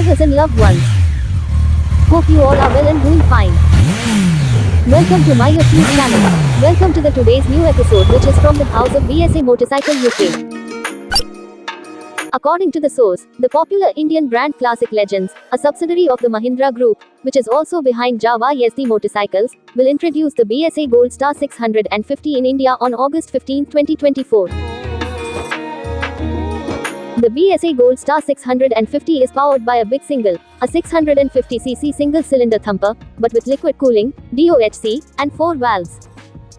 drivers and loved ones. Hope you all are well and doing fine. Welcome to my YouTube channel. Welcome to the today's new episode, which is from the house of BSA Motorcycle UK. According to the source, the popular Indian brand Classic Legends, a subsidiary of the Mahindra Group, which is also behind Jawa Yazdi Motorcycles, will introduce the BSA Gold Star 650 in India on August 15, 2024. The BSA Gold Star 650 is powered by a big single, a 650cc single-cylinder thumper, but with liquid cooling, DOHC, and 4 valves.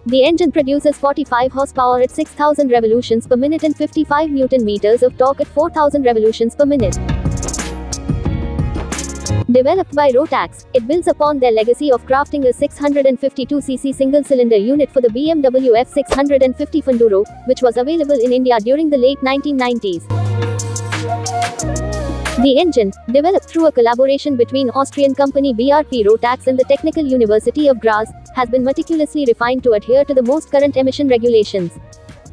The engine produces 45 horsepower at 6,000 revolutions per minute and 55 Nm of torque at 4,000 revolutions per minute. Developed by Rotax, it builds upon their legacy of crafting a 652cc single-cylinder unit for the BMW F650 Funduro, which was available in India during the late 1990s. The engine, developed through a collaboration between Austrian company BRP Rotax and the Technical University of Graz, has been meticulously refined to adhere to the most current emission regulations.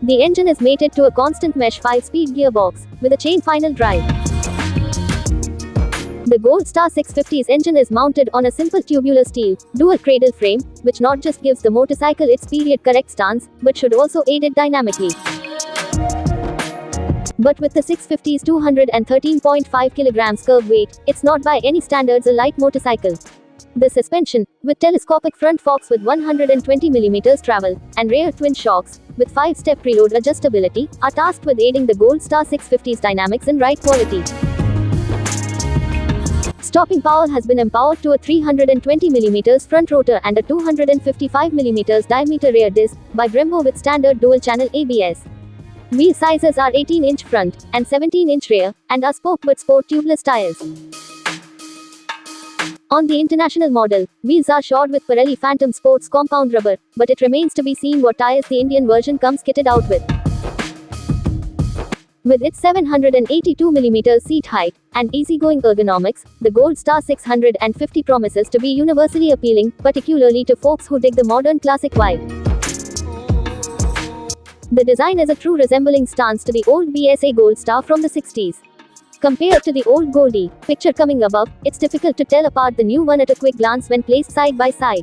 The engine is mated to a constant mesh 5-speed gearbox, with a chain final drive. The Gold Star 650's engine is mounted on a simple tubular steel, dual cradle frame, which not just gives the motorcycle its period correct stance, but should also aid it dynamically. But with the 650's 213.5 kg curb weight, it's not by any standards a light motorcycle. The suspension, with telescopic front forks with 120 mm travel, and rear twin shocks, with 5-step preload adjustability, are tasked with aiding the Gold Star 650's dynamics and ride quality. Stopping power has been empowered to a 320 mm front rotor and a 255 mm diameter rear disc, by Brembo with standard dual-channel ABS. Wheel sizes are 18-inch front, and 17-inch rear, and are spoke but sport tubeless tires. On the international model, wheels are shod with Pirelli Phantom Sports compound rubber, but it remains to be seen what tires the Indian version comes kitted out with. With its 782 mm seat height, and easygoing ergonomics, the Gold Star 650 promises to be universally appealing, particularly to folks who dig the modern classic vibe. The design is a true resembling stance to the old BSA Gold Star from the 60s. Compared to the old Goldie, picture coming above, it's difficult to tell apart the new one at a quick glance when placed side by side.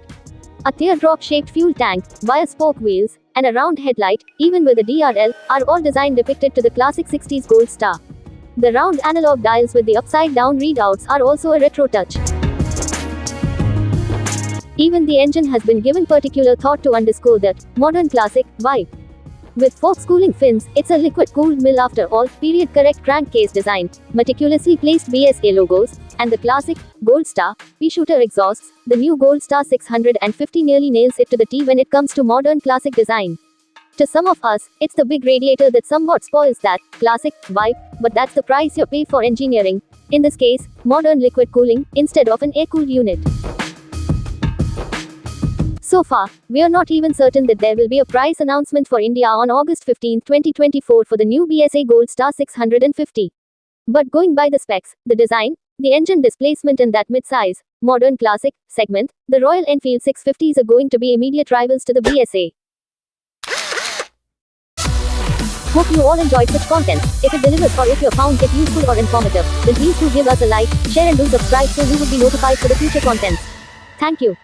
A teardrop-shaped fuel tank, wire spoke wheels, and a round headlight, even with a DRL, are all design depicted to the classic 60s Gold Star. The round analog dials with the upside-down readouts are also a retro touch. Even the engine has been given particular thought to underscore that modern classic vibe. With forks cooling fins, it's a liquid-cooled mill after all, period-correct crankcase design, meticulously placed BSA logos, and the classic Gold Star P-shooter exhausts. The new Gold Star 650 nearly nails it to the T when it comes to modern classic design. To some of us, it's the big radiator that somewhat spoils that classic vibe, but that's the price you pay for engineering. In this case, modern liquid cooling, instead of an air-cooled unit. So far, we are not even certain that there will be a price announcement for India on August 15, 2024 for the new BSA Gold Star 650. But going by the specs, the design, the engine displacement in that mid-size, modern classic segment, the Royal Enfield 650s are going to be immediate rivals to the BSA. Hope you all enjoyed such content. If it delivers or if you found it useful or informative, then please do give us a like, share and do subscribe so you would be notified for the future contents. Thank you.